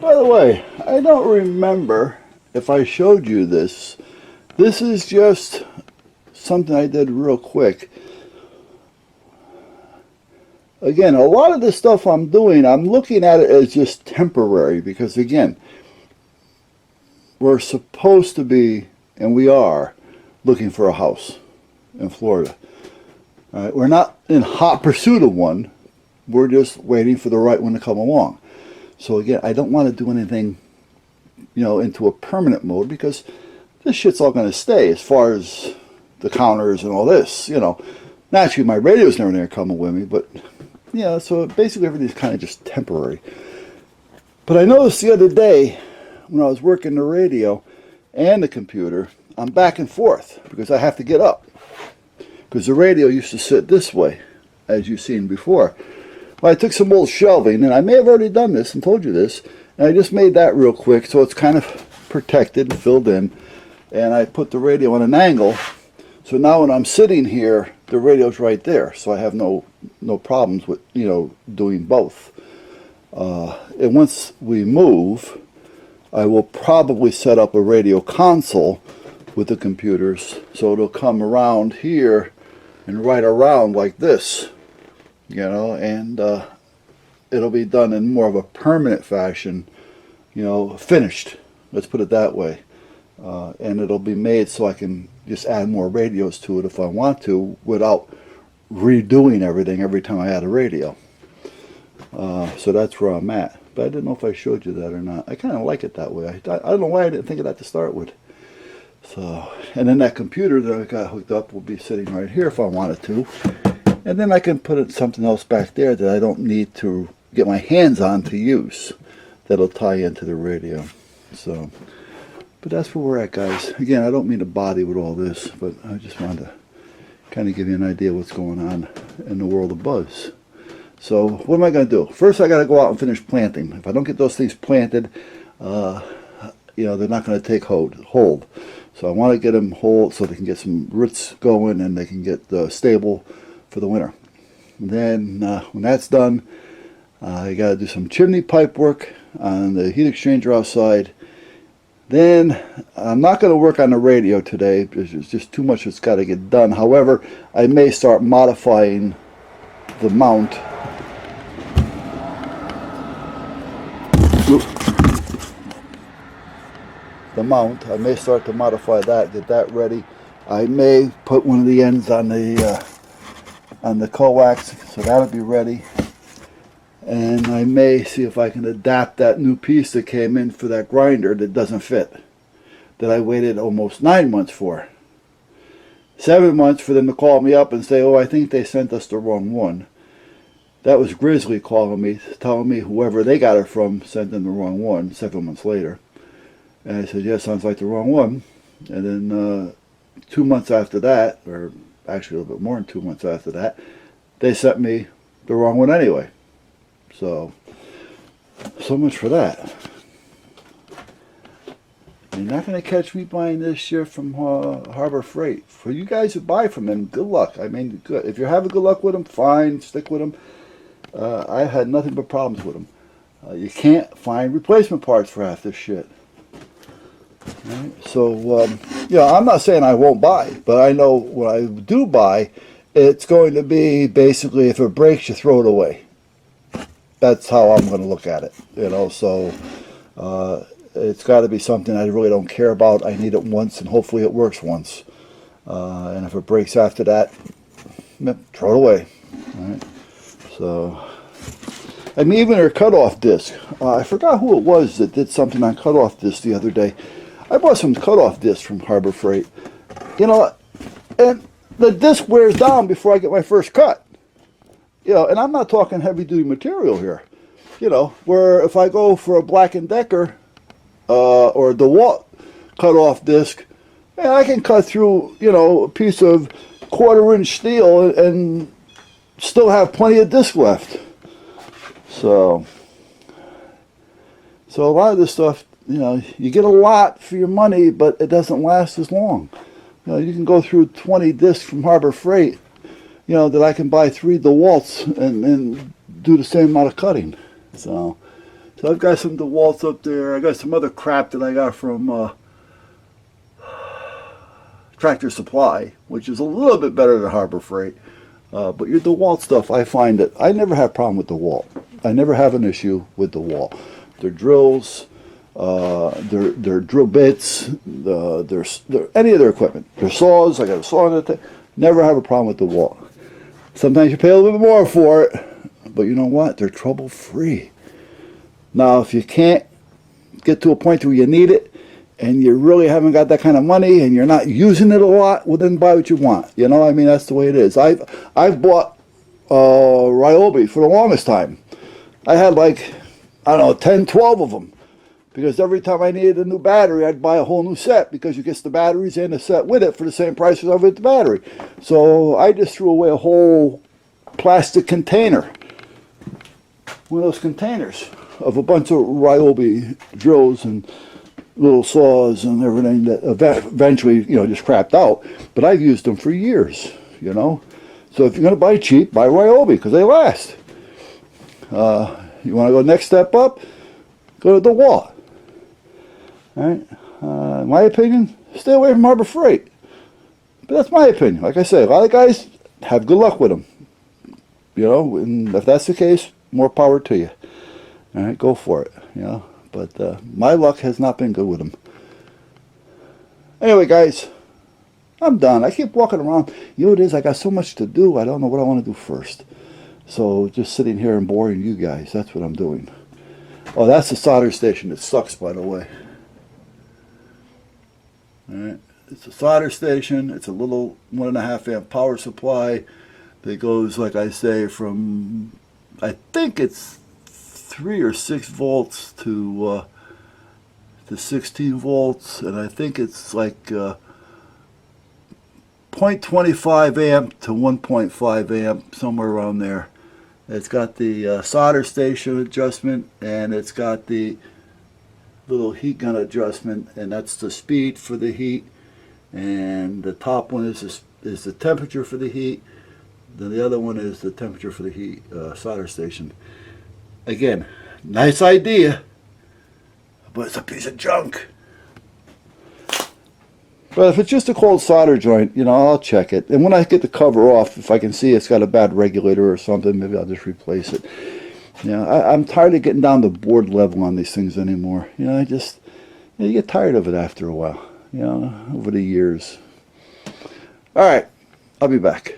By the way, I don't remember if I showed you this. This is just something I did real quick. Again, a lot of the stuff I'm doing, I'm looking at it as just temporary because, again, we're supposed to be, and we are, looking for a house in Florida. All right, we're not in hot pursuit of one. We're just waiting for the right one to come along. So again, I don't want to do anything, into a permanent mode because this shit's all going to stay as far as the counters and all this, Naturally, my radio's never going to come with me, but, so basically everything's kind of just temporary. But I noticed the other day when I was working the radio and the computer, I'm back and forth because I have to get up. Because the radio used to sit this way, as you've seen before. Well, I took some old shelving, and I may have already done this and told you this, and I just made that real quick so it's kind of protected and filled in. And I put the radio on an angle, so now when I'm sitting here, the radio's right there, so I have no problems with, doing both. And once we move, I will probably set up a radio console with the computers, so it'll come around here and right around like this, and it'll be done in more of a permanent fashion, finished, let's put it that way. And it'll be made so I can just add more radios to it if I want to without redoing everything every time I add a radio. So that's where I'm at. But I didn't know if I showed you that or not. I kind of like it that way. I don't know why I didn't think of that to start with. So, and then that computer that I got hooked up will be sitting right here if I wanted to. And then I can put something else back there that I don't need to get my hands on to use. That'll tie into the radio. So, but that's where we're at, guys. Again, I don't mean to bother you with all this, but I just wanted to kind of give you an idea of what's going on in the world of buzz. So, what am I going to do? First, I got to go out and finish planting. If I don't get those things planted, they're not going to take hold. So I want to get them whole so they can get some roots going and they can get stable for the winter. And then when that's done, you got to do some chimney pipe work on the heat exchanger outside. Then I'm not going to work on the radio today because there's just too much that's got to get done. However, I may start modifying the mount. I may start to modify that, get that ready. I may put one of the ends on the coax, so that'll be ready. And I may see if I can adapt that new piece that came in for that grinder that doesn't fit, that I waited almost 9 months for. 7 months for them to call me up and say, oh, I think they sent us the wrong one. That was Grizzly calling me, telling me whoever they got it from sent them the wrong one 7 months later. And I said, yeah, sounds like the wrong one. And then 2 months after that, or actually a little bit more than 2 months after that, they sent me the wrong one anyway. So much for that. You're not going to catch me buying this shit from Harbor Freight. For you guys who buy from them, good luck. I mean, good. If you're having good luck with them, fine, stick with them. I had nothing but problems with them. You can't find replacement parts for half this shit. Right? So, I'm not saying I won't buy, but I know when I do buy, it's going to be basically if it breaks, you throw it away. That's how I'm going to look at it, so it's got to be something I really don't care about. I need it once, and hopefully it works once. And if it breaks after that, throw it away. All right? So, I mean, even their cutoff disc. I forgot who it was that did something on cutoff disc the other day. I bought some cutoff discs from Harbor Freight. And the disc wears down before I get my first cut. And I'm not talking heavy-duty material here. Where if I go for a Black & Decker or a DeWalt cutoff disc, I can cut through, a piece of 1/4-inch steel and still have plenty of disc left. So a lot of this stuff, you get a lot for your money, but it doesn't last as long. You can go through 20 discs from Harbor Freight, that I can buy 3 DeWalts and do the same amount of cutting. So, So I've got some DeWalt's up there. I got some other crap that I got from Tractor Supply, which is a little bit better than Harbor Freight. But your DeWalt stuff, I find that I never have a problem with DeWalt. I never have an issue with DeWalt. Their drills, their drill bits, their any of their equipment. Their saws, I got a saw in it. Never have a problem with DeWalt. Sometimes you pay a little bit more for it, but you know what? They're trouble-free. Now, if you can't get to a point where you need it, and you really haven't got that kind of money, and you're not using it a lot, well, then buy what you want. You know, I mean, that's the way it is. I've bought Ryobi for the longest time. I had like, I don't know, 10, 12 of them. Because every time I needed a new battery, I'd buy a whole new set, because you get the batteries and the set with it for the same price as I would the battery. So I just threw away a whole plastic container. One of those containers of a bunch of Ryobi drills and little saws and everything that eventually, you know, just crapped out. But I've used them for years, you know. So if you're going to buy cheap, buy Ryobi, because they last. You want to go next step up? Go to DeWalt. All right. In my opinion, stay away from Harbor Freight. But that's my opinion. Like I say, a lot of guys have good luck with them. You know, and if that's the case, more power to you. All right, go for it. You know, but my luck has not been good with them. Anyway, guys, I'm done. I keep walking around. You know what it is? I got so much to do. I don't know what I want to do first. So just sitting here and boring you guys. That's what I'm doing. Oh, that's the solder station. It sucks, by the way. All right. It's a solder station. It's a little 1.5 amp power supply that goes, like I say, from, I think it's 3 or 6 volts to 16 volts, and I think it's like 0.25 amp to 1.5 amp, somewhere around there. It's got the solder station adjustment, and it's got the little heat gun adjustment, and that's the speed for the heat, and the top one is the temperature for the heat. Then the other one is the temperature for the heat solder station. Again, nice idea, but it's a piece of junk. But if it's just a cold solder joint, you know, I'll check it. And when I get the cover off, if I can see it's got a bad regulator or something, maybe I'll just replace it. You know, I'm tired of getting down to board level on these things anymore. You know, you get tired of it after a while, you know, over the years. All right, I'll be back.